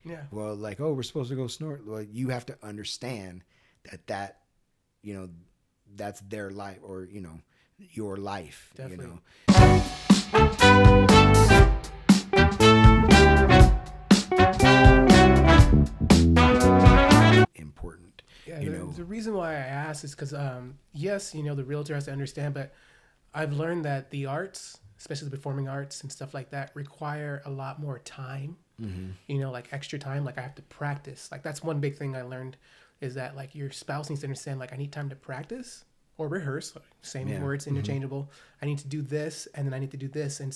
Yeah. Well, like, oh, we're supposed to go snort. Well, you have to understand that, you know, that's their life, or, you know, your life, you Definitely. know, important, Yeah, you know. the reason why I asked is because, yes, the realtor has to understand, but I've learned that the arts, especially the performing arts and stuff like that, require a lot more time. Mm-hmm. Like extra time. Like I have to practice. Like that's one big thing I learned is that like your spouse needs to understand. Like I need time to practice or rehearse. Same Yeah. words, Mm-hmm. interchangeable. I need to do this, and then I need to do this, and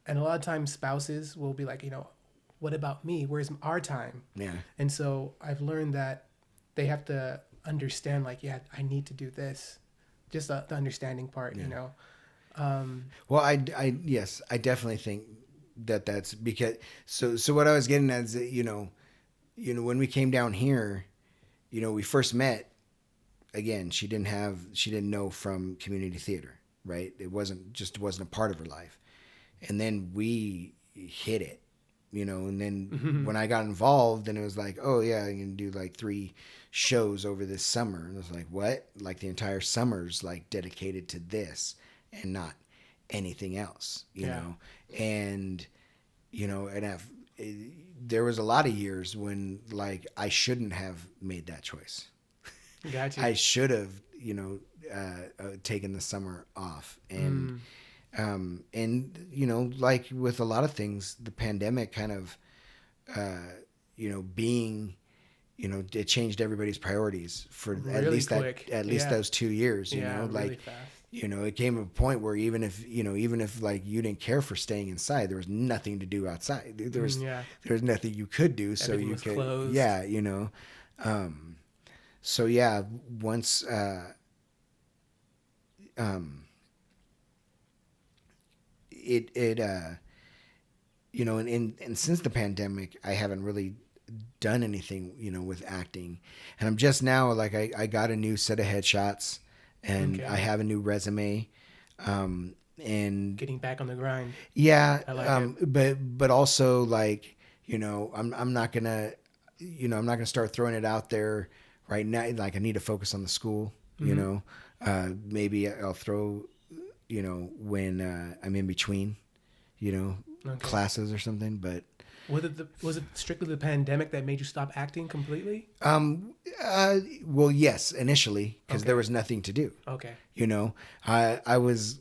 a lot of times spouses will be like, what about me? Where's our time? Yeah. And so I've learned that they have to understand, like, yeah, I need to do this. Just the understanding part, Yeah. Um, Well, yes, I definitely think that's because, so what I was getting at is that, when we came down here, we first met. Again, she didn't know from community theater, right? It wasn't a part of her life. And then we hit it, and then when I got involved, then it was like, oh yeah, you can do like 3 shows over this summer. And I was like, what? Like the entire summer's like dedicated to this and not anything else, yeah, and and there was a lot of years when like I shouldn't have made that choice. got you. I should have, taken the summer off, Mm, and like with a lot of things, the pandemic kind of, being, it changed everybody's priorities for really quick. at least Yeah, those 2 years. yeah, really Like, fast. it came to a point where even if like you didn't care for staying inside, there was nothing to do outside. Yeah, There was nothing you could do, so everything you was could, closed. yeah, um, so yeah, once um, it and since the pandemic, I haven't really done anything, with acting, and I'm just now like I got a new set of headshots, and I Okay, have a new resume, and getting back on the grind. yeah, I like it. but also like, I'm not gonna, I'm not gonna start throwing it out there right now. Like I need to focus on the school, Mm-hmm. maybe I'll throw, when I'm in between, Okay. classes or something. But Was it strictly the pandemic that made you stop acting completely? well, yes, initially, because there Okay. was nothing to do. Okay. I was,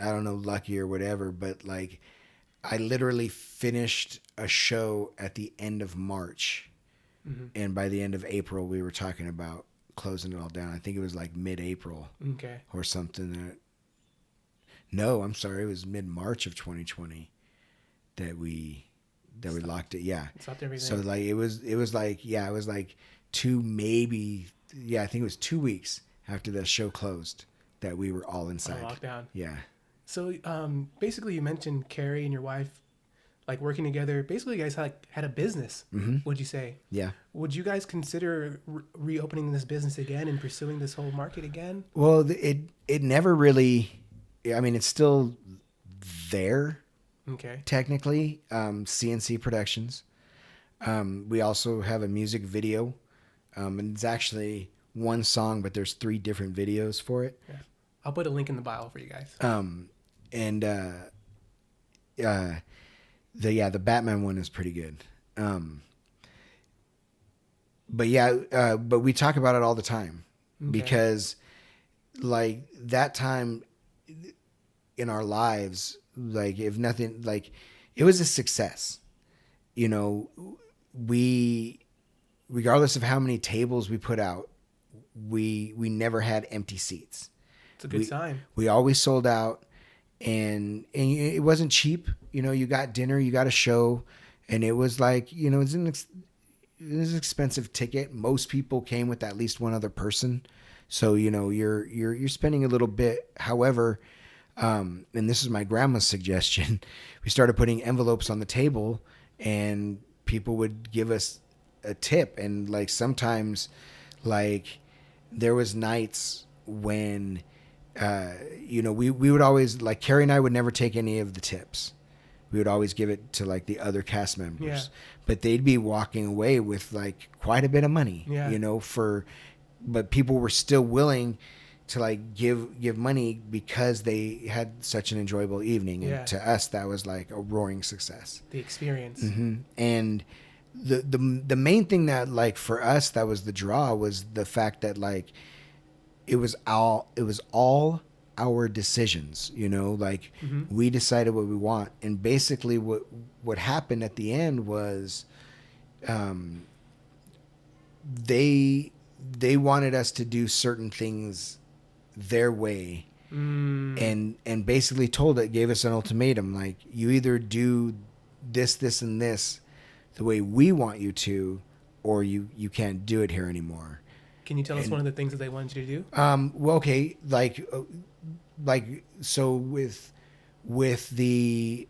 I don't know, lucky or whatever, but like I literally finished a show at the end of March, Mm-hmm. and by the end of April, we were talking about closing it all down. I think it was like mid-April Okay. or something. No, I'm sorry, it was mid-March of 2020 that we Stop. locked it. Yeah. Stopped So everything. like it was like two, maybe, yeah, I think it was 2 weeks after the show closed that we were all On inside. lockdown. Yeah. So basically, you mentioned Carrie and your wife, like working together. Basically, you guys had a business. Mm-hmm. Would you say? Yeah. Would you guys consider reopening this business again and pursuing this whole market again? Well, it never really. I mean, it's still there Okay. technically. CNC Productions. We also have a music video, and it's actually one song, but there's 3 different videos for it. Yeah. I'll put a link in the bio for you guys. And the Batman one is pretty good. But yeah, but we talk about it all the time, Okay. because like that time in our lives, like if nothing, like it was a success. We, regardless of how many tables we put out, we never had empty seats. It's a good sign. We always sold out, and it wasn't cheap. You got dinner, you got a show, and it was like, it's it was an expensive ticket. Most people came with at least one other person, so you're spending a little bit. However, and this is my grandma's suggestion, we started putting envelopes on the table, and people would give us a tip, and like sometimes, like there was nights when we would always, like Carrie and I would never take any of the tips, we would always give it to like the other cast members. Yeah. But they'd be walking away with like quite a bit of money, Yeah. but people were still willing to like give money because they had such an enjoyable evening. And to us, that was like a roaring success. The experience. And the main thing that like for us, that was the draw, was the fact that like, it was all our decisions, like we decided what we want. And basically what happened at the end was, they wanted us to do certain things their way, and basically gave us an ultimatum, like, you either do this and this the way we want you to, or you can't do it here anymore. Can you tell us one of the things that they wanted you to do? Well, okay, like so with the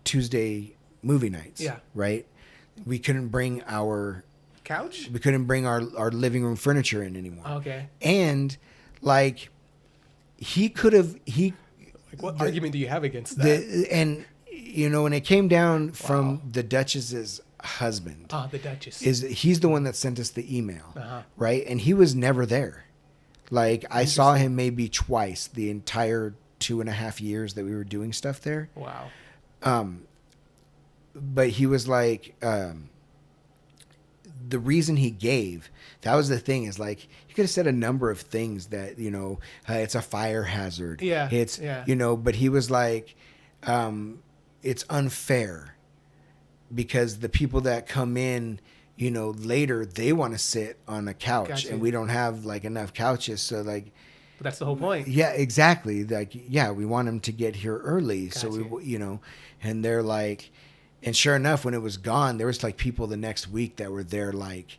Tuesday movie nights, right? We couldn't bring our couch. We couldn't bring our living room furniture in anymore. Okay. And like like what argument do you have against that? And when it came down from the Duchess's husband, the Duchess, he's the one that sent us the email, right? And he was never there. Like, I saw him maybe twice the entire 2.5 years that we were doing stuff there. Wow. But he was like, the reason he gave, that was the thing, is like, he could have said a number of things that, it's a fire hazard. Yeah. It's, but he was like, it's unfair because the people that come in, later, they want to sit on a couch. Gotcha. And we don't have like enough couches. So like, but that's the whole point. Yeah, exactly. Like, yeah, we want them to get here early. Gotcha. So we, and they're like, and sure enough, when it was gone, there was like people the next week that were there, like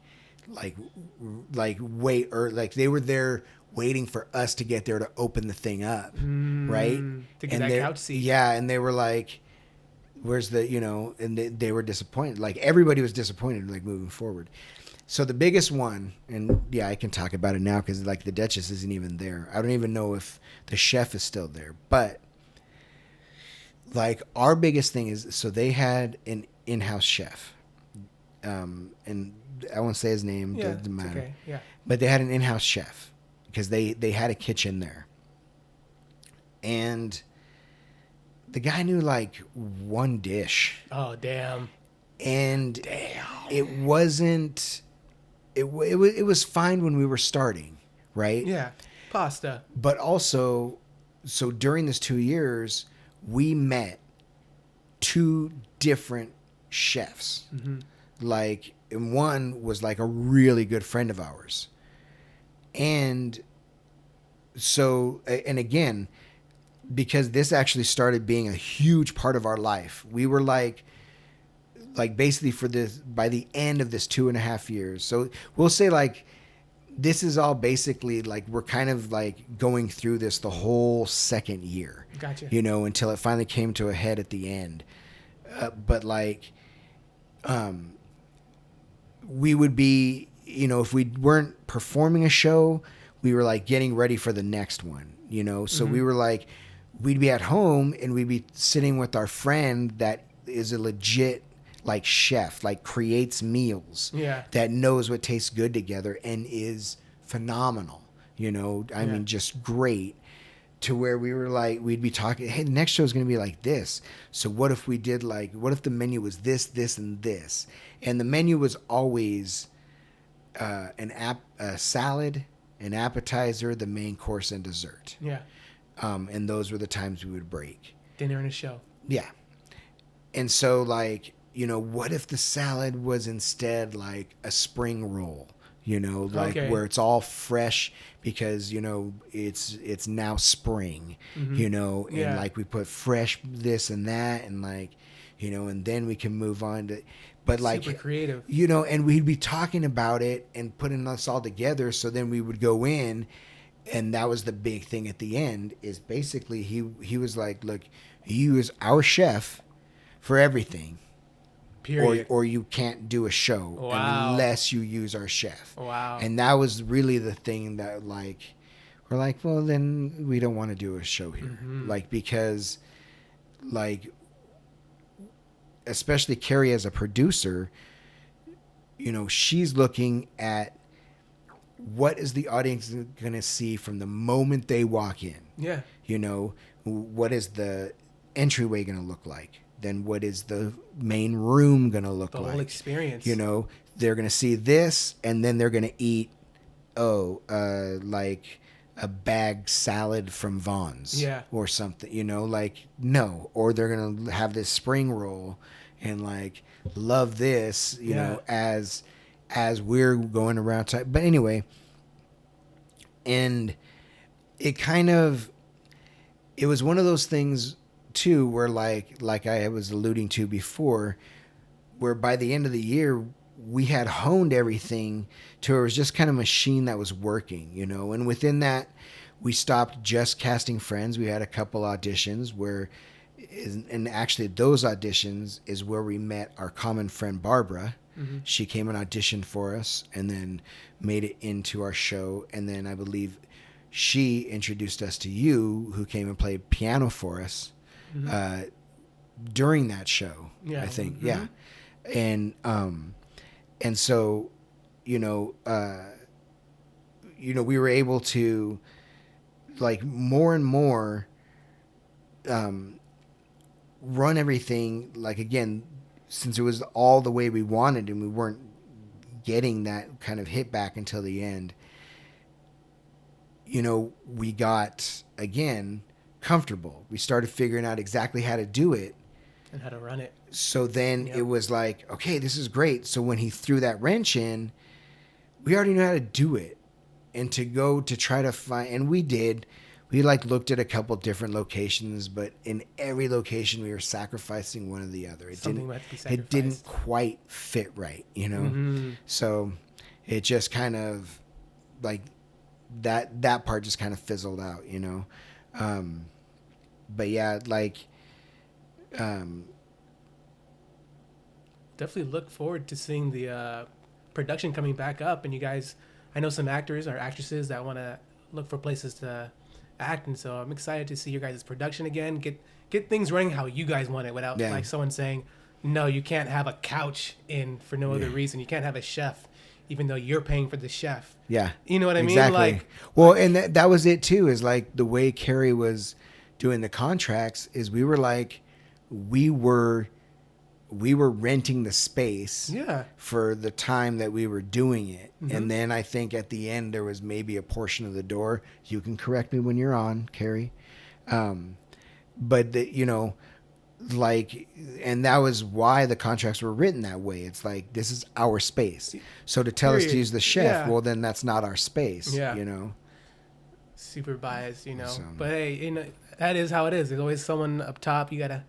wait, or like they were there waiting for us to get there to open the thing up, right? To get that couch seat. Yeah, and they were like, where's the, and they were disappointed. Like, everybody was disappointed, like, moving forward. So the biggest one, and yeah, I can talk about it now because like the Duchess isn't even there. I don't even know if the chef is still there, but like our biggest thing is, so they had an in-house chef, and I won't say his name, doesn't matter. Okay. Yeah. But they had an in-house chef because they had a kitchen there, and the guy knew like one dish. Oh, damn. And it wasn't. It was fine when we were starting, right? Yeah, pasta. But also, so during this 2 years, we met 2 different chefs. Like, and one was like a really good friend of ours. And so, and again, because this actually started being a huge part of our life, we were like basically for this, by the end of this 2.5 years. So we'll say like, this is all basically like, we're kind of like going through this the whole second year. Gotcha. Until it finally came to a head at the end. But like, we would be, if we weren't performing a show, we were like getting ready for the next one, So we were like, we'd be at home and we'd be sitting with our friend that is a legit like chef, like creates meals, that knows what tastes good together and is phenomenal, I mean, just great, to where we were like, we'd be talking, hey, the next show is going to be like this. So what if we did like, what if the menu was this, and this? And the menu was always a salad, an appetizer, the main course, and dessert. Yeah. And those were the times we would break. Dinner and a show. Yeah. And so like, what if the salad was instead like a spring roll, like where it's all fresh because, it's now spring, and like we put fresh this and that, and like, and then we can move on to, but like, super creative, and we'd be talking about it and putting us all together. So then we would go in, and that was the big thing at the end, is basically he was like, look, you is our chef for everything. Period. Or you can't do a show unless you use our chef. Wow. And that was really the thing that like, we're like, well, then we don't want to do a show here. Like, because like especially Carrie as a producer, she's looking at what is the audience going to see from the moment they walk in. Yeah. What is the entryway going to look like? Then what is the main room going to look The like? whole experience. They're going to see this, and then they're going to eat, like a bag salad from Vaughn's. Yeah. Or something, no. Or they're going to have this spring roll and like love this, as we're going around. But anyway, and it was one of those things too, where like I was alluding to before, where by the end of the year, we had honed everything to where it was just kind of a machine that was working, and within that, we stopped just casting friends. We had a couple auditions and actually those auditions is where we met our common friend, Barbara. Mm-hmm. She came and auditioned for us and then made it into our show. And then I believe she introduced us to you, who came and played piano for us, during that show, Yeah. I think. Mm-hmm. Yeah. And so, we were able to, like, more and more run everything, like, again, since it was all the way we wanted and we weren't getting that kind of hit back until the end, we got, again, comfortable. We started figuring out exactly how to do it. And how to run it. So then it was like, okay, this is great. So when he threw that wrench in, we already knew how to do it. And to go to try to find, and we did. We looked at a couple different locations, but in every location we were sacrificing one or the other. It didn't quite fit right, Mm-hmm. So it just kind of like that part just kind of fizzled out, But yeah, definitely look forward to seeing the production coming back up, and you guys, I know some actors or actresses that want to look for places to act, and so I'm excited to see your guys' production again, get things running how you guys want it, without like someone saying, no, you can't have a couch in for no other reason, you can't have a chef even though you're paying for the chef. Yeah, you know what I mean? Exactly. Well, and that was it too, is like the way Carrie was doing the contracts is we were renting the space for the time that we were doing it. Mm-hmm. And then I think at the end there was maybe a portion of the door. You can correct me when you're on, Carrie. But and that was why the contracts were written that way. It's like, this is our space. So to tell us to use the chef, well, then that's not our space, Super biased, So, but hey, that is how it is. There's always someone up top. You got to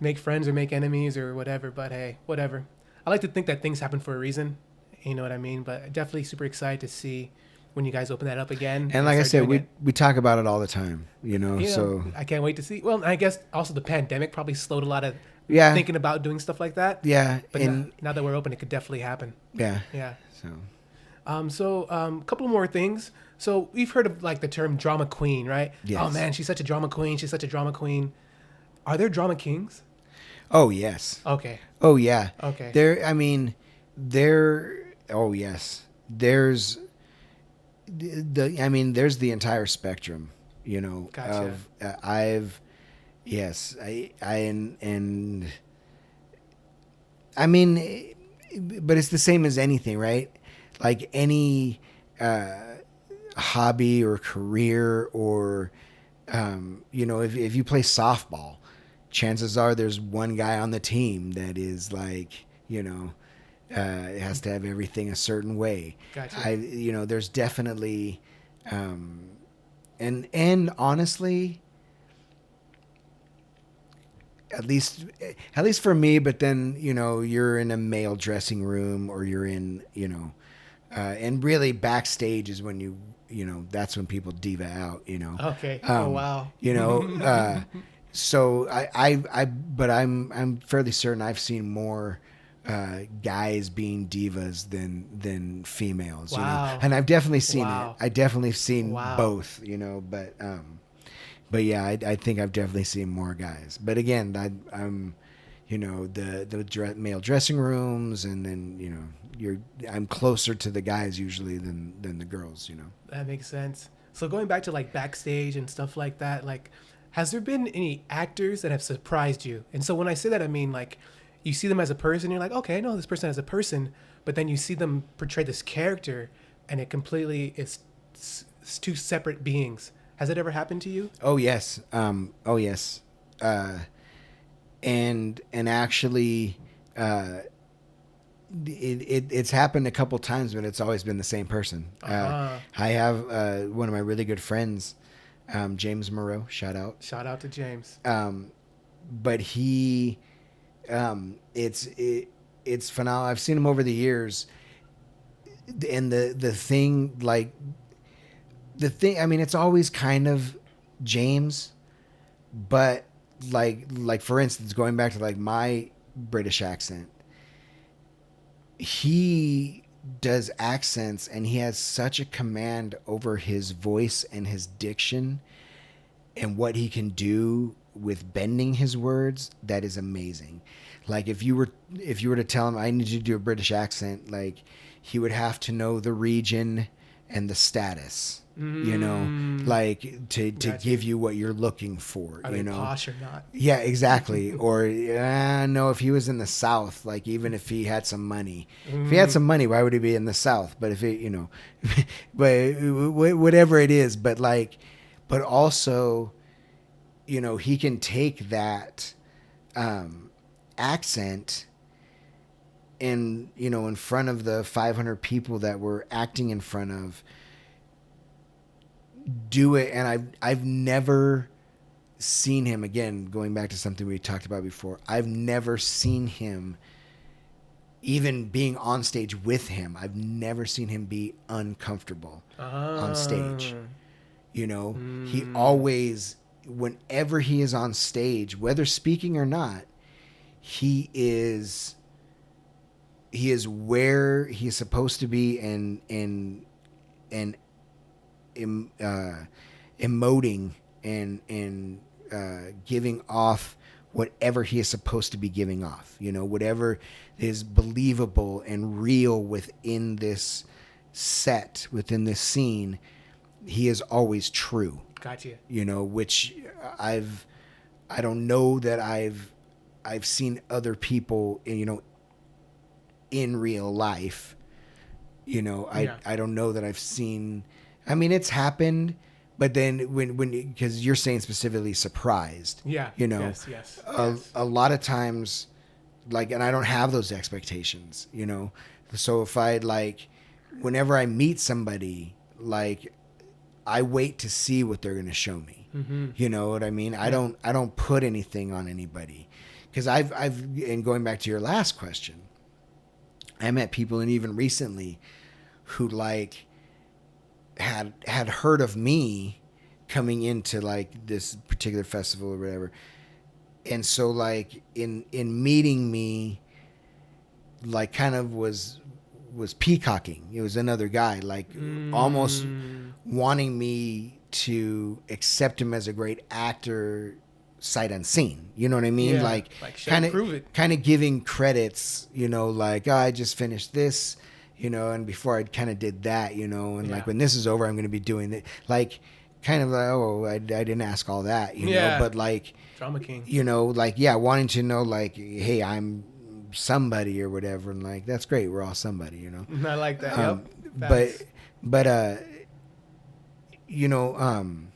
make friends or make enemies or whatever, but hey, whatever. I like to think that things happen for a reason, you know what I mean? But definitely super excited to see when you guys open that up again. And like I said, we talk about it all the time, so I can't wait to see. Well, I guess also the pandemic probably slowed a lot of thinking about doing stuff like that. Yeah. But now that we're open, it could definitely happen. Yeah. Yeah. So, a couple more things. So we've heard of like the term drama queen, right? Yes. Oh man, she's such a drama queen. She's such a drama queen. Are there drama kings? Oh, yes. Okay. Oh, yeah. Okay. Oh, yes. There's the entire spectrum, Gotcha. But it's the same as anything, right? Like any hobby or career or, if you play softball, chances are there's one guy on the team that is like, it has to have everything a certain way. Gotcha. There's definitely, and honestly, at least for me, but then, you're in a male dressing room or you're in, and really backstage is when that's when people diva out, Okay. Oh, wow. So but I'm fairly certain I've seen more guys being divas than females, wow. And I've definitely seen it. I definitely seen both, but yeah, I think I've definitely seen more guys. But again, I'm you know, the male dressing rooms, and then, you know, I'm closer to the guys usually than the girls, you know. That makes sense. So going back to like backstage and stuff like that, like, has there been any actors that have surprised you? And so when I say that, I mean like, you see them as a person, you're like, okay, I know this person as a person, but then you see them portray this character, and it completely it's two separate beings. Has it ever happened to you? Oh yes. Oh yes. Uh, and actually, it's happened a couple times, but it's always been the same person. Uh-huh. I have one of my really good friends, James Moreau. Shout out. Shout out to James. But he, it's phenomenal. I've seen him over the years, and the thing like the thing. I mean, it's always kind of James, but like for instance, going back to like my British accent, he does accents and he has such a command over his voice and his diction and what he can do with bending his words, that is amazing. Like if you were to tell him I need you to do a British accent, like he would have to know the region and the status, you know, like to give you what you're looking for. Are you they know, posh or not? yeah, exactly. Or no, if he was in the South, like even if he had some money, if he had some money, why would he be in the South? But if it, you know, but whatever it is, but like, but also, you know, he can take that accent and, you know, in front of the 500 people that we're acting in front of, do it. And I've never seen him, again, going back to something we talked about before, I've never seen him, even being on stage with him, I've never seen him be uncomfortable on stage. You know, he always, whenever he is on stage, whether speaking or not, he is where he's supposed to be and emoting and giving off whatever he is supposed to be giving off. You know, whatever is believable and real within this set, within this scene, he is always true. Gotcha. You know, which I don't know that I've seen other people, you know, in real life. You know, I don't know that I've seen. I mean, it's happened, but then when because you're saying specifically surprised. Yeah. You know, Yes. A lot of times, like, and I don't have those expectations. You know, so if I like, whenever I meet somebody, like, I wait to see what they're going to show me. Mm-hmm. You know what I mean? Yeah. I don't put anything on anybody, because I've and going back to your last question, I met people, and even recently, who like had heard of me coming into like this particular festival or whatever, and so like in meeting me, like kind of was peacocking. It was another guy, like almost wanting me to accept him as a great actor sight unseen. You know what I mean? Yeah, like kind of giving credits, you know, like, oh, I just finished this, you know, and before I kind of did that, you know, and like when this is over, I'm going to be doing it. Like kind of like, oh, I didn't ask all that, you know, but like drama king, you know, like, yeah, wanting to know like, hey, I'm somebody or whatever, and like, that's great, we're all somebody, you know. I like that. Yep. But you know,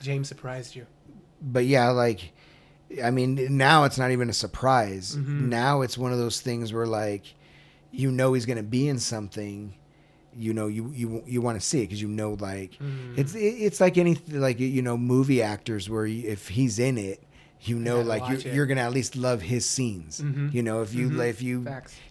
James surprised you. But yeah, like, I mean, now it's not even a surprise. Mm-hmm. Now it's one of those things where like, you know, he's gonna be in something, you know, you want to see it because, you know, like it's like anything, like, you know, movie actors where if he's in it, you know, like you're gonna at least love his scenes. You know, if you if you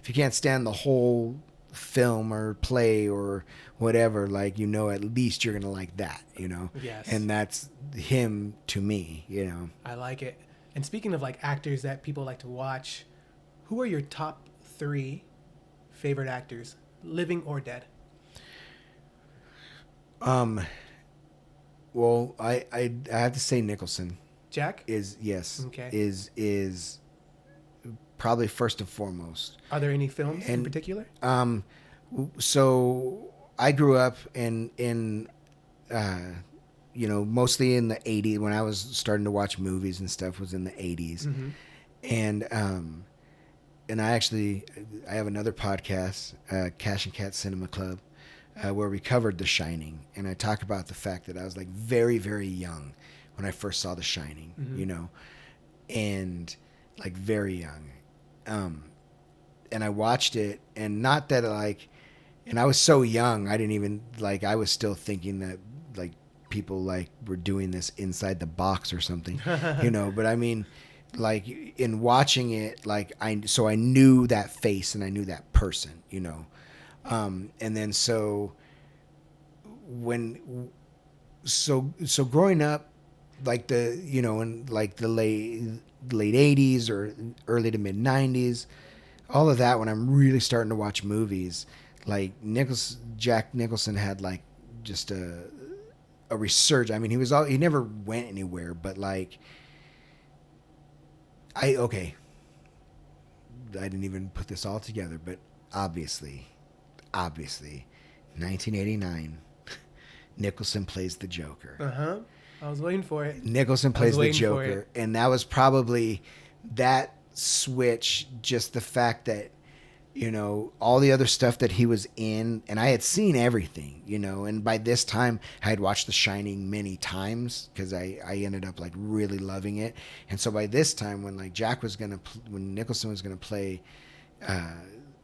can't stand the whole film or play or whatever, like, you know, at least you're gonna like that, you know. Yes. And that's him to me, you know. I like it. And speaking of like actors that people like to watch, who are your top 3 favorite actors, living or dead? Well, I have to say Nicholson. Jack? is yes Okay. is probably first and foremost. Are there any films in And particular? so I grew up in uh, mostly in the 80s when I was starting to watch movies and stuff was in the 80s. Mm-hmm. And I have another podcast, CashApp Cinema Club, where we covered The Shining, and I talk about the fact that I was like very, very young when I first saw The Shining, Mm-hmm. and like very young, and I watched it, and not that and I was so young, I didn't even I was still thinking that like people like were doing this inside the box or something, But I mean, like in watching it, so I knew that face and I knew that person, and then when so growing up, like in like the late 80s or early to mid 90s, all of that when I'm really starting to watch movies, like Jack Nicholson had like just a resurgence. I mean, he never went anywhere, but like okay, I didn't even put this all together, but obviously, 1989, Nicholson plays the Joker. Uh-huh. I was waiting for it. Nicholson I was plays the waiting for it. Joker, and that was probably that switch. Just the fact that all the other stuff that he was in, and I had seen everything, and by this time I had watched The Shining many times because I ended up like really loving it. And so by this time, when like when Nicholson was gonna play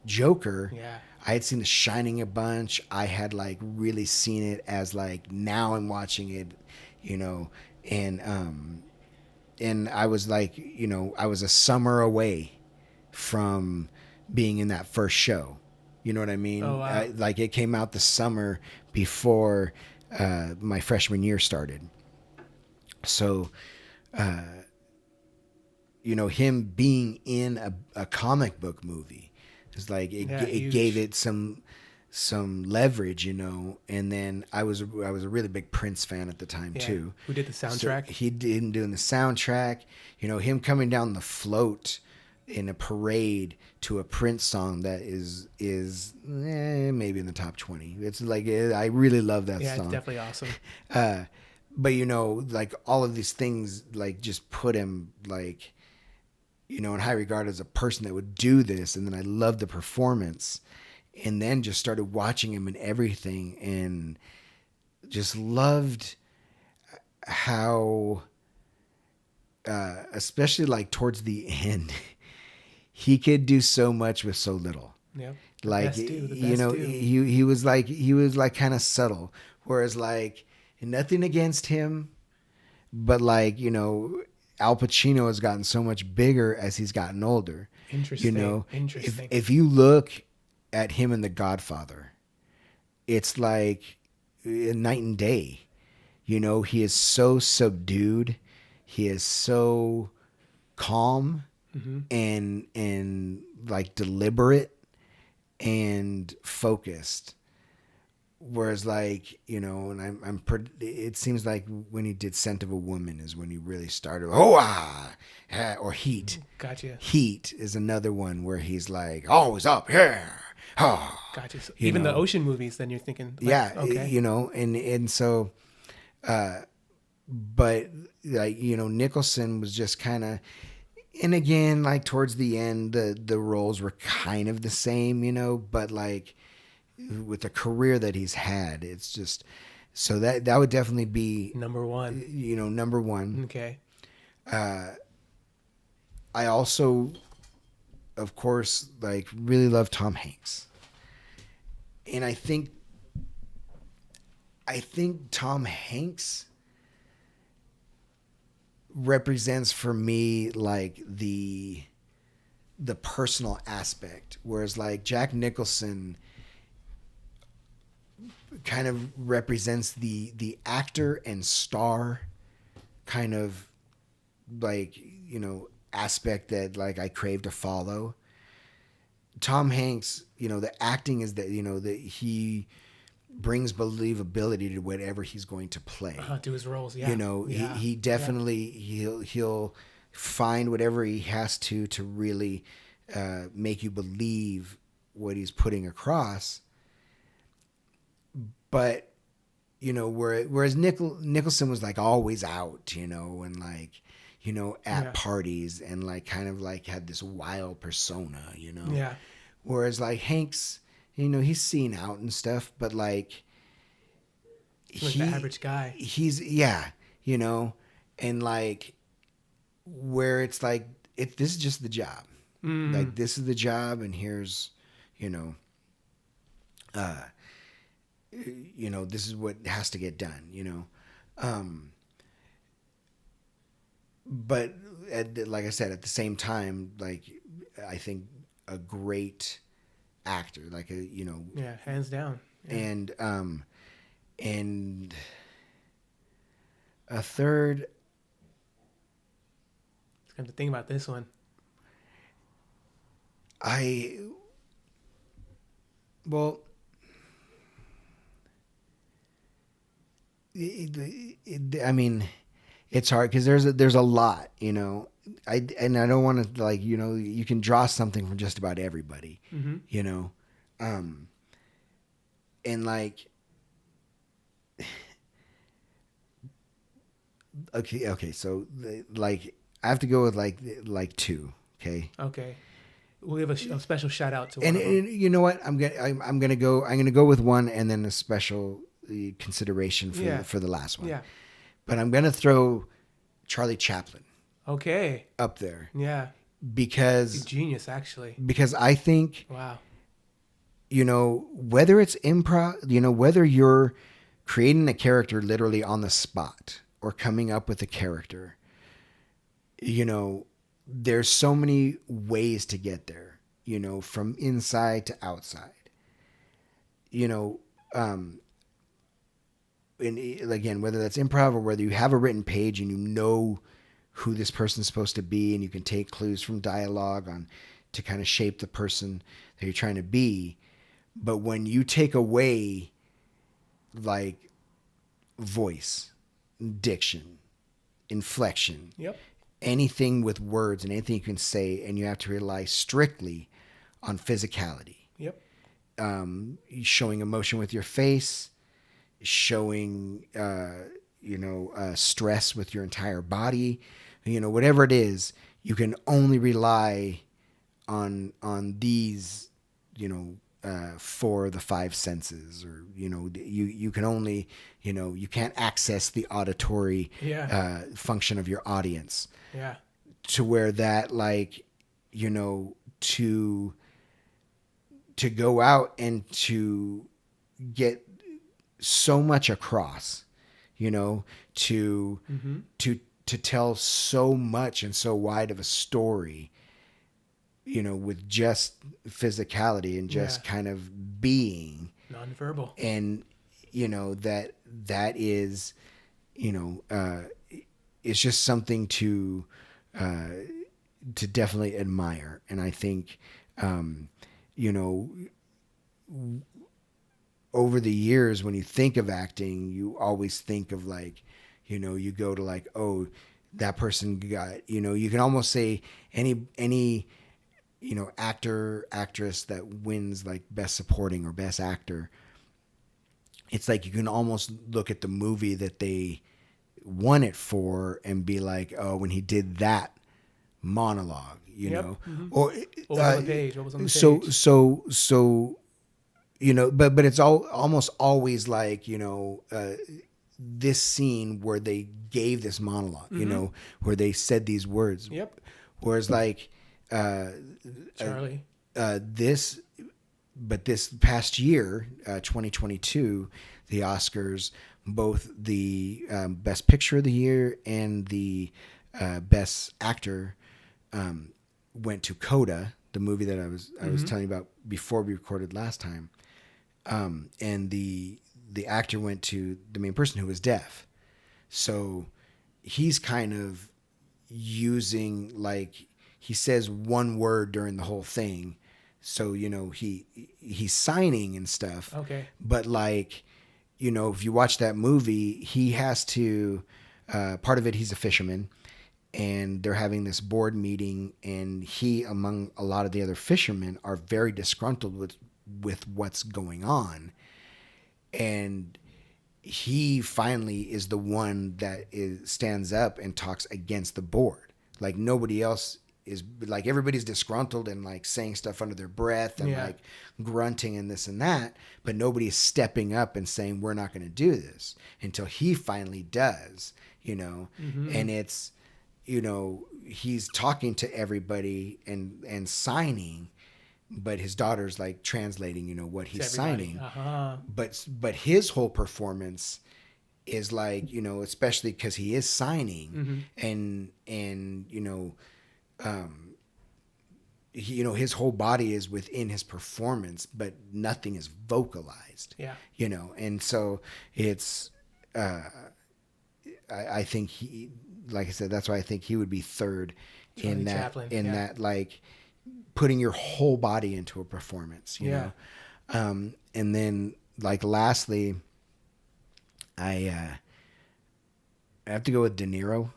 Joker, Yeah. I had seen The Shining a bunch. I had like really seen it as like now I'm watching it, and I was like, I was a summer away from being in that first show. You know what I mean? Oh, wow. Like it came out the summer before my freshman year started. So, him being in a comic book movie is like it gave it some leverage, And then I was a really big Prince fan at the time too. Who did the soundtrack? So he did doing the soundtrack. Him coming down the float in a parade to a Prince song that is maybe in the top 20. It's like I really love that song. Yeah, it's definitely awesome. But like all of these things like just put him like in high regard as a person that would do this. And then I loved the performance, and then just started watching him in everything and just loved how especially like towards the end he could do so much with so little. Yeah. Like he was like kind of subtle, whereas like nothing against him, but like Al Pacino has gotten so much bigger as he's gotten older. Interesting. Interesting. If you look at him in The Godfather, it's like night and day. He is so subdued. He is so calm and like deliberate and focused. Whereas like, and it seems like when he did Scent of a Woman is when he really started, or Heat. Gotcha. Heat is another one where he's like, always up here. Oh, gotcha. So even the ocean movies, then you're thinking, like, okay. And so, but like, Nicholson was just kind of, and again, like towards the end, the roles were kind of the same, but like with the career that he's had, it's just, so that would definitely be number one. Number one. Okay. I also, of course, like really love Tom Hanks. And I think Tom Hanks represents for me like the personal aspect, whereas like Jack Nicholson kind of represents the actor and star kind of like aspect that like I crave to follow. Tom Hanks, the acting is that that brings believability to whatever he's going to play. To his roles, yeah. You know, Yeah. he definitely he'll find whatever he has to really make you believe what he's putting across. But you know, whereas Nicholson was like always out, you know, and like, you know, at parties and like kind of like had this wild persona, you know. Yeah. Whereas like Hank's, you know, he's seen out and stuff, but like Like the average guy. He's you know, and like where it's like this is just the job. Like this is the job, and here's, you know, this is what has to get done, you know. But like I said, at the same time, like I think a great actor, like a, you know, hands down. And a third. I have to think about this one. I mean, it's hard because there's a lot, you know. I don't want to, like, you know, you can draw something from just about everybody, you know, and like, okay, so like I have to go with like two, okay. Okay, we'll give a special shout out to and, one of them. And you know what, I'm gonna go with one and then a special consideration for the last one. Yeah. But I'm gonna throw Charlie Chaplin. Okay. Up there. Yeah. Because he's genius, actually. Because I think, wow, you know, whether it's improv, you know, whether you're creating a character literally on the spot or coming up with a character, you know, there's so many ways to get there, you know, from inside to outside, you know, and again, whether that's improv or whether you have a written page and you know who this person's supposed to be, and you can take clues from dialogue on to kind of shape the person that you're trying to be. But when you take away like voice, diction, inflection, anything with words and anything you can say, and you have to rely strictly on physicality. Showing emotion with your face, showing stress with your entire body, you know, whatever it is, you can only rely on these, you know, 4 of the 5 senses, or, you know, you can only, you know, you can't access the auditory function of your audience. To where that, like, you know, to go out and to get so much across, you know, to tell so much and so wide of a story, you know, with just physicality and just kind of being nonverbal. And, you know, that is, you know, it's just something to definitely admire. And I think, you know, over the years, when you think of acting, you always think of, like, you know, you go to like, oh, that person got, you know, you can almost say any, you know, actor, actress that wins like best supporting or best actor. It's like you can almost look at the movie that they won it for and be like, oh, when he did that monologue, you know, or what was on the page? What was on the page? So, you know, but it's almost always like, you know, this scene where they gave this monologue, you know, where they said these words. Whereas like, Charlie, this past year, 2022, the Oscars, both the Best Picture of the Year and the Best Actor went to Coda, the movie that I was telling you about before we recorded last time. And the actor went to the main person, who was deaf. So he's kind of using, like, he says one word during the whole thing So, he's signing and stuff. Okay. But like, if you watch that movie, he has to, part of it, he's a fisherman, and they're having this board meeting, and he, among a lot of the other fishermen, are very disgruntled with what's going on. And he finally is the one that stands up and talks against the board. Like nobody else is, like everybody's disgruntled and like saying stuff under their breath and like grunting and this and that, but nobody is stepping up and saying we're not going to do this until he finally does, and it's, he's talking to everybody and signing, but his daughter's like translating, what he's signing. But his whole performance is like, especially because he is signing, and his whole body is within his performance, but nothing is vocalized. Yeah. And so it's, I think he, like I said, that's why I think he would be third Charlie in that, Chaplin, that like putting your whole body into a performance, you know? And then like, lastly, I have to go with De Niro.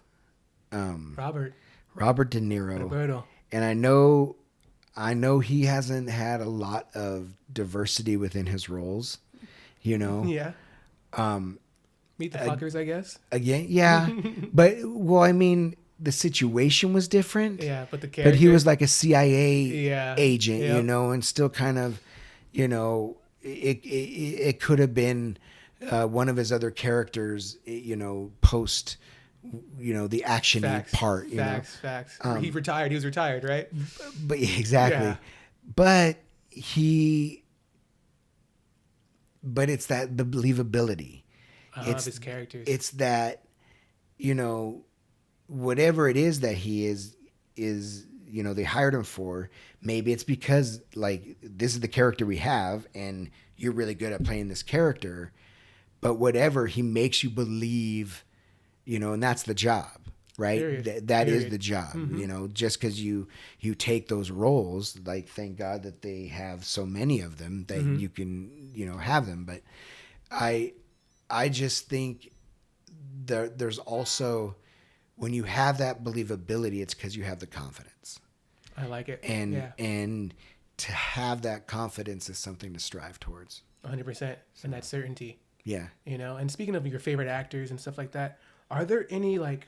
Robert De Niro. Roberto. And I know he hasn't had a lot of diversity within his roles, Yeah. Meet the fuckers, I guess. Again, yeah. But, well, I mean, the situation was different. Yeah, but the character. But he was like a CIA agent, Yep. and still kind of, it could have been one of his other characters, post, the action-y part. Facts. He retired. He was retired, right? But exactly. Yeah. But it's that the believability. It's his characters. It's that, whatever it is that he is, they hired him for. Maybe it's because like this is the character we have, and you're really good at playing this character. But whatever, he makes you believe, and that's the job, right? That is the job, just because you take those roles, like thank God that they have so many of them that you can, have them. But I just think there's also, when you have that believability, it's because you have the confidence. I like it. And to have that confidence is something to strive towards. 100%. And that certainty. Yeah. And speaking of your favorite actors and stuff like that, are there any like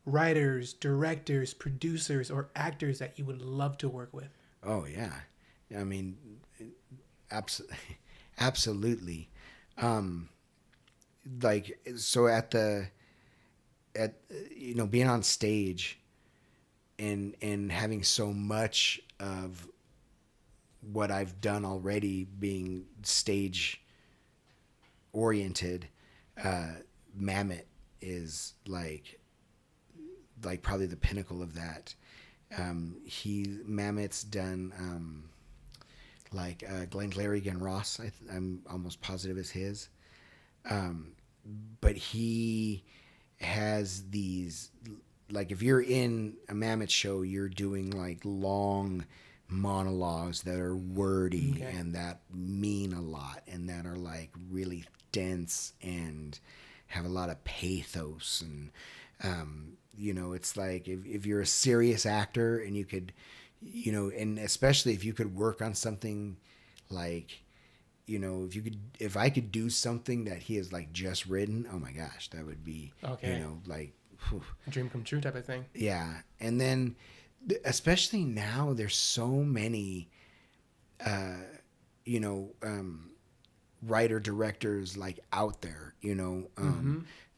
writers, directors, producers, or actors that you would love to work with? Oh, yeah. I mean, absolutely. Like, so being on stage and having so much of what I've done already being stage oriented, Mamet is like probably the pinnacle of that. Mamet's done Glengarry Glen Ross. I'm almost positive is his. But he has these, like, if you're in a Mamet show, you're doing like long monologues that are wordy and that mean a lot and that are like really dense and have a lot of pathos. And it's like if you're a serious actor and you could, and especially if you could work on something like, if I could do something that he has like just written, oh my gosh, that would be, like whew. Dream come true type of thing. Yeah. And then especially now there's so many, writer directors like out there,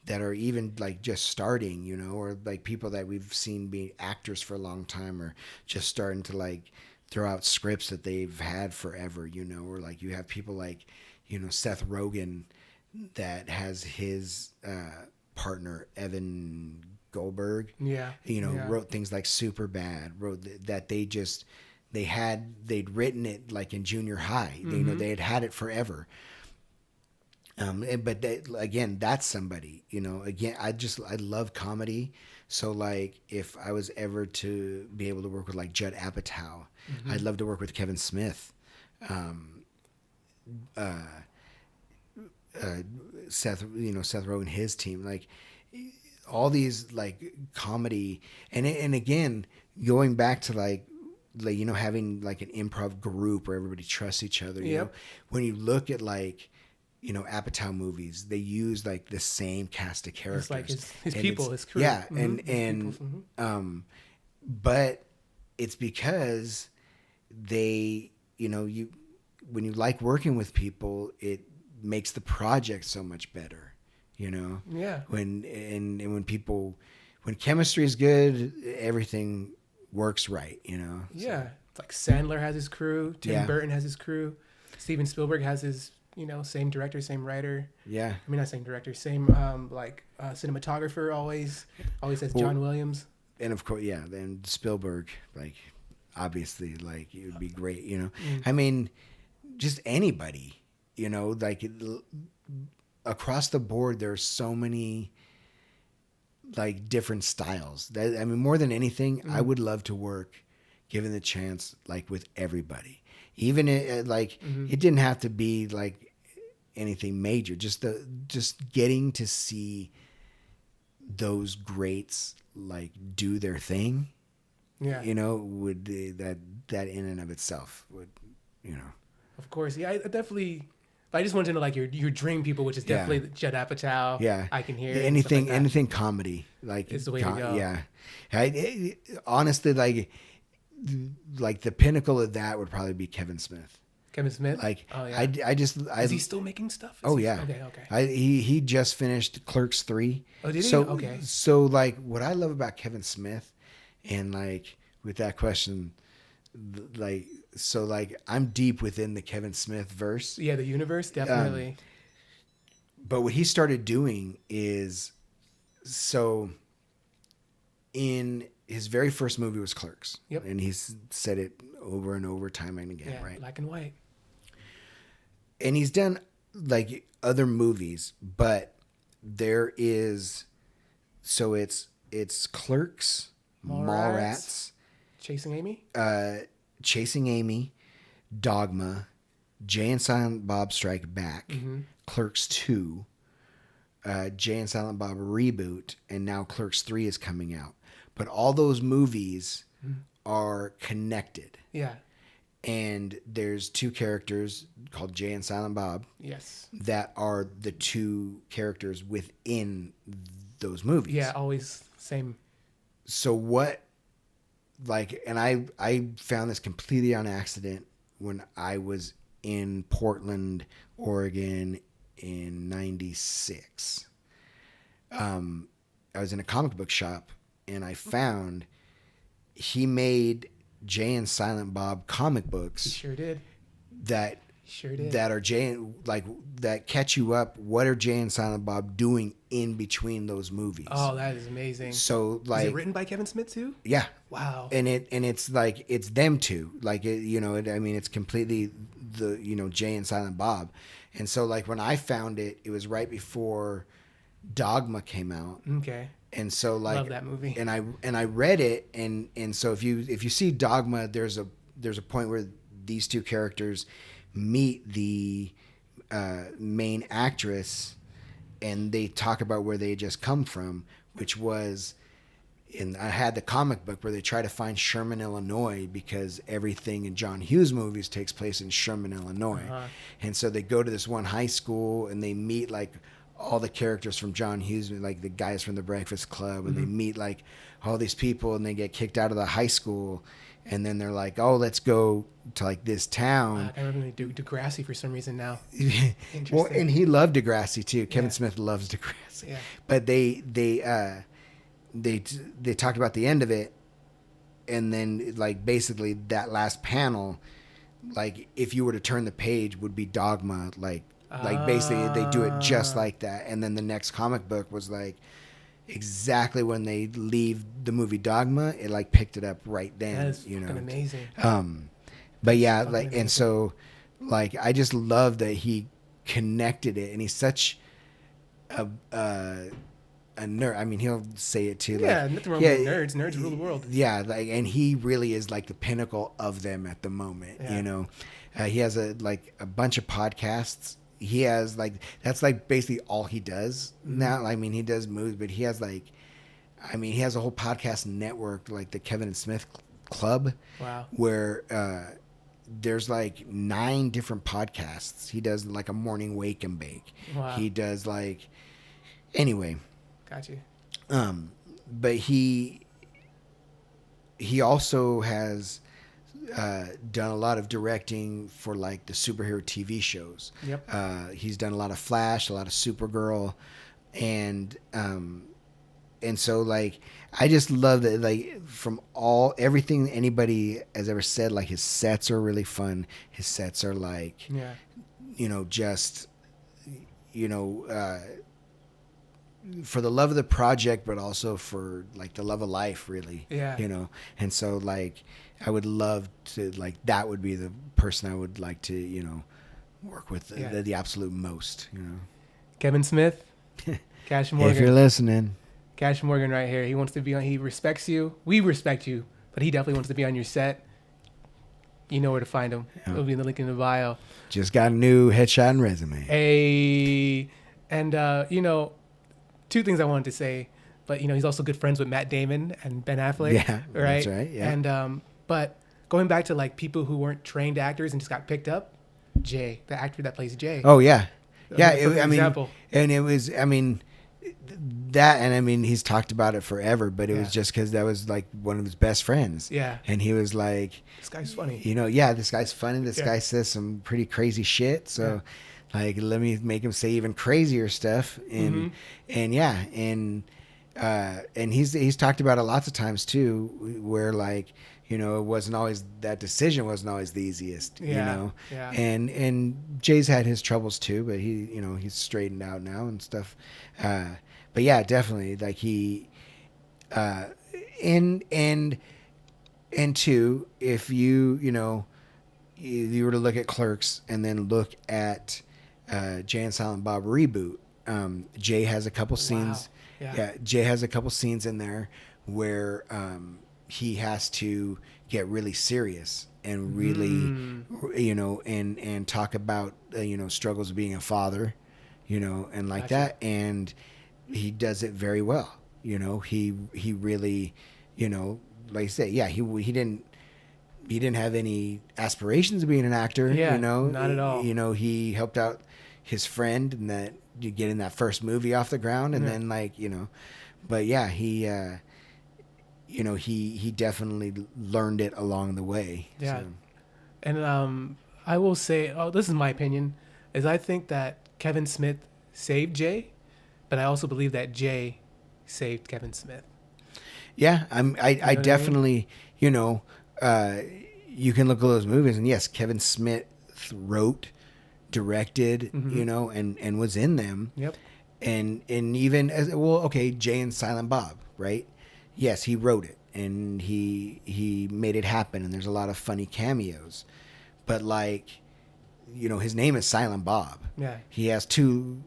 that are even like just starting, or like people that we've seen be actors for a long time or just starting to like throw out scripts that they've had forever, or like you have people like, Seth Rogen that has his partner, Evan Goldberg, wrote things like Superbad, wrote that they'd written it like in junior high, they had it forever. But that, again, that's somebody, again, I love comedy. So like if I was ever to be able to work with like Judd Apatow, I'd love to work with Kevin Smith, um, uh, Seth Rogen, his team, like all these like comedy, and again, going back to like having like an improv group where everybody trusts each other. Yep. When you look at like Apatow movies, they use like the same cast of characters. It's like his people, his crew. Yeah, Mm-hmm. but it's because they, you when you like working with people, it makes the project so much better. Yeah. When chemistry is good, everything works right. Yeah. So, It's like Sandler has his crew. Tim Yeah. Burton has his crew. Steven Spielberg has his, same director, same writer. yeah. I mean, not same director, same cinematographer. Always has Well, John Williams. And of course, yeah. Then Spielberg, like obviously, like it would be great. Mm. I mean, just anybody. Like across the board, there are so many like different styles. That I mean, more than anything, I would love to work, given the chance, like with everybody. Even like it didn't have to be like anything major. Just getting to see those greats like do their thing. Yeah. Would that in and of itself would. Of course. Yeah. I definitely. I just wanted to know like your dream people, which is definitely Judd Apatow. Yeah. I Can Hear anything comedy like is the way to go. Yeah. Honestly, like the pinnacle of that would probably be Kevin Smith. Kevin Smith. Like oh yeah. Is he still making stuff? Yeah. Okay. He just finished Clerks 3. Oh, did he? So Okay. So like what I love about Kevin Smith, and like with that question, like I'm deep within the Kevin Smith verse. Yeah, the universe definitely. But what he started doing is, so in his very first movie was Clerks. Yep. And he's said it over and over, time and again, Yeah, right? black and white. And he's done like other movies, but there is, so it's Clerks, Mallrats, Chasing Amy. Chasing Amy, Dogma, Jay and Silent Bob Strike Back, Clerks 2, Jay and Silent Bob Reboot, and now Clerks 3 is coming out. But all those movies are connected. Yeah. And there's two characters called Jay and Silent Bob. Yes. That are the two characters within those movies. Yeah, always same. So what, like, and I found this completely on accident when I was in Portland, Oregon in 96. I was in a comic book shop and I found he made Jay and Silent Bob comic books. He sure did. That sure did. That are that catch you up. What are Jay and Silent Bob doing in between those movies? Oh, that is amazing. So like, is it written by Kevin Smith too? Yeah. Wow. And it's like it's them two. Like I mean, it's completely the Jay and Silent Bob. And so like when I found it, it was right before Dogma came out. Okay. And so like, love that movie. And I read it, and so if you see Dogma, there's a point where these two characters meet the main actress, and they talk about where they just come from, which was, and I had the comic book where they try to find Sherman, Illinois, because everything in John Hughes movies takes place in Sherman, Illinois. And so they go to this one high school and they meet like all the characters from John Hughes, like the guys from the Breakfast Club, and they meet like all these people, and they get kicked out of the high school, and then they're like, oh, let's go to like this town. I remember they do Degrassi for some reason now. Well, and he loved Degrassi too. Kevin Smith loves Degrassi. Yeah. But they talked about the end of it, and then like basically that last panel, like if you were to turn the page, would be Dogma, like basically they do it just like that. And then the next comic book was like exactly when they leave the movie Dogma, it like picked it up right then. That is amazing. But yeah, like, and so like I just love that he connected it, and he's such a nerd. I mean, he'll say it too. Yeah, like, nothing wrong with nerds. Nerds rule the world. Yeah, like, and he really is like the pinnacle of them at the moment. Yeah. You know, he has a bunch of podcasts. He has like that's like basically all he does now. I mean, he does movies, but he has like, I mean, he has a whole podcast network like the Kevin and Smith Club. Wow. Where there's like 9 different podcasts. He does like a morning wake and bake. Wow. He does like anyway. Got you. But he also has done a lot of directing for like the superhero TV shows. Yep. He's done a lot of Flash, a lot of Supergirl, and so like I just love that, like from everything anybody has ever said, like his sets are really fun. His sets are like, just for the love of the project, but also for like the love of life, really. Yeah. And so like I would love to, like, that would be the person I would like to work with the absolute most. Kevin Smith, Cash Morgan. If you're listening. Cash Morgan right here. He wants to be on. He respects you. We respect you, but he definitely wants to be on your set. You know where to find him. Yeah. It'll be in the link in the bio. Just got a new headshot and resume. Hey, and 2 things I wanted to say, but he's also good friends with Matt Damon and Ben Affleck. Yeah, right. That's right. Yeah. And but going back to like people who weren't trained actors and just got picked up, Jay, the actor that plays Jay. Oh yeah, yeah. Example. And it was. I mean. That, and I mean, he's talked about it forever, but it was just because that was like one of his best friends. Yeah. And he was like, this guy's funny. This guy's funny. This guy says some pretty crazy shit. So, like, let me make him say even crazier stuff. And, and he's talked about it lots of times too, where like, it wasn't always, that decision wasn't always the easiest, Yeah. And Jay's had his troubles too, but he's straightened out now and stuff. But yeah, definitely, like he, and two, if you were to look at Clerks and then look at Jay and Silent Bob Reboot, Jay has a couple scenes. Wow. Yeah, Jay has a couple scenes in there where he has to get really serious and really, and talk about struggles of being a father, and like that, and he does it very well. He really, like I said, yeah, he didn't have any aspirations of being an actor. Yeah, not at all. He helped out his friend and that you getting that first movie off the ground, and then but yeah, he definitely learned it along the way. Yeah. So. And I will say, this is my opinion, is I think that Kevin Smith saved Jay, but I also believe that Jay saved Kevin Smith. Yeah, I definitely, you can look at those movies, and yes, Kevin Smith wrote, directed, and was in them. Yep. And even Jay and Silent Bob, right? Yes, he wrote it and he made it happen, and there's a lot of funny cameos. But like, his name is Silent Bob. Yeah. He has two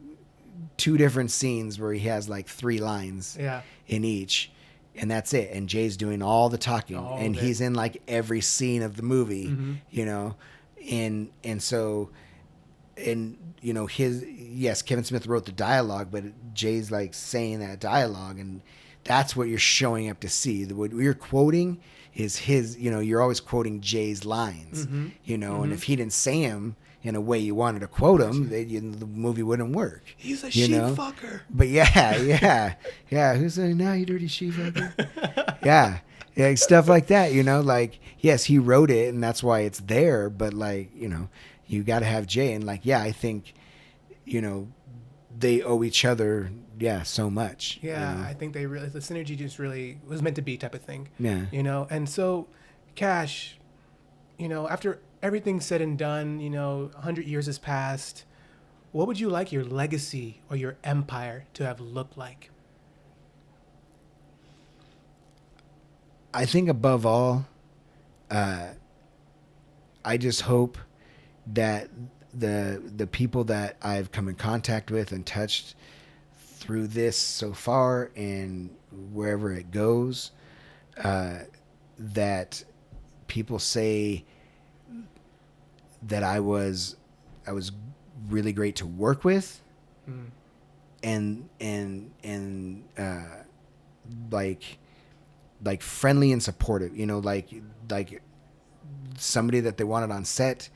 different scenes where he has like 3 lines in each, and that's it. And Jay's doing all the talking, and he's in like every scene of the movie, and so, and Kevin Smith wrote the dialogue, but Jay's like saying that dialogue, and that's what you're showing up to see. What you're quoting is his, you're always quoting Jay's lines, and if he didn't say them in a way you wanted to quote him, the movie wouldn't work. He's a sheep fucker. But yeah. Who's saying now, you dirty sheep fucker? yeah, stuff like that. Like, yes, he wrote it, and that's why it's there. But like, you got to have Jay, and like, I think, they owe each other, so much. Yeah, I think the synergy just really was meant to be type of thing. Yeah. And so, Cash, after everything's said and done, 100 years has passed, what would you like your legacy or your empire to have looked like? I think above all, I just hope that the people that I've come in contact with and touched through this so far and wherever it goes, that people say that I was really great to work with, and like friendly and supportive, you know, like somebody that they wanted on set,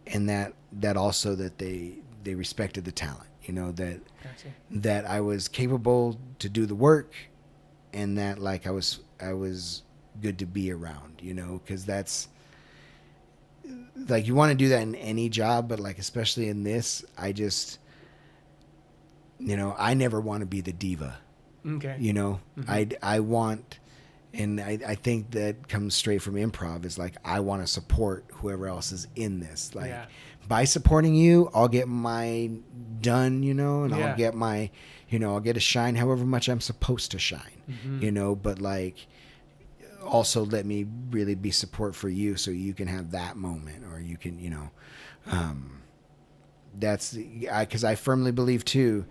and that also that they respected the talent, you know, that Gotcha. that I was capable to do the work, and that like I was good to be around, you know, because that's like you want to do that in any job, but like especially in this, I just, you know, I never want to be the diva. Okay. You know, I want, and I think that comes straight from improv, is like I want to support whoever else is in this. Like by supporting you, I'll get my done, you know, and I'll get my, you know, I'll get to shine however much I'm supposed to shine, you know, but like also let me really be support for you so you can have that moment, or you can, you know, that's because I firmly believe too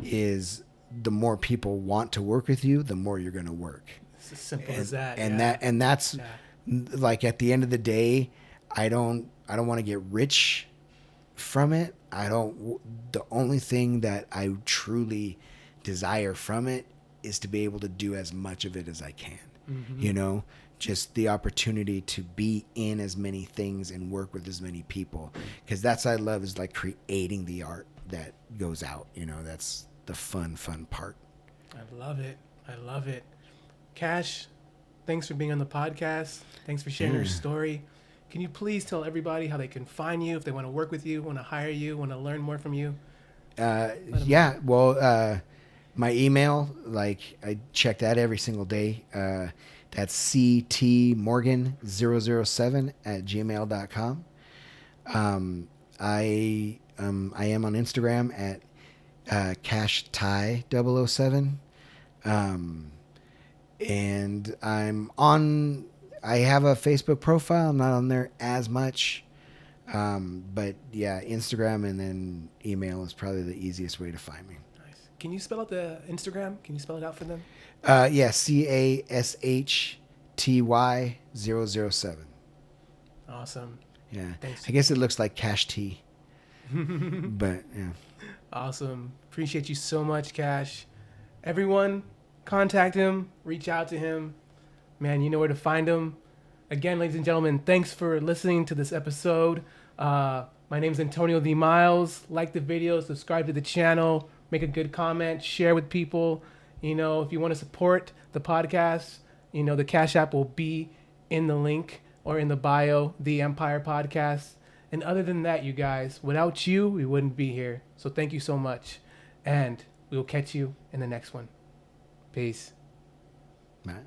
is the more people want to work with you, the more you're going to work. It's as simple as that. And that's like at the end of the day, I don't want to get rich from it. The only thing that I truly desire from it is to be able to do as much of it as I can. You know, just the opportunity to be in as many things and work with as many people, because that's what I love, is like creating the art that goes out, you know. That's the fun part. I love it. Cash, thanks for being on the podcast. Thanks for sharing your story. Can you please tell everybody how they can find you if they want to work with you, want to hire you, want to learn more from you? My email, like I check that every single day. That's ctmorgan007@gmail.com. I am on Instagram at CashTie007. And I have a Facebook profile. I'm not on there as much. But yeah, Instagram and then email is probably the easiest way to find me. Nice. Can you spell out the Instagram? Can you spell it out for them? CASHTY007. Awesome. Yeah. Thanks. I guess it looks like Cash Tea. But yeah. Awesome. Appreciate you so much, Cash. Everyone, contact him, reach out to him. Man, you know where to find him. Again, ladies and gentlemen, thanks for listening to this episode. My name's Antonio D. Miles. Like the video, subscribe to the channel, make a good comment, share with people. You know, if you want to support the podcast, you know, the Cash App will be in the link or in the bio, The Empire Podcast. And other than that, you guys, without you, we wouldn't be here. So thank you so much. And we will catch you in the next one. Peace. Bye.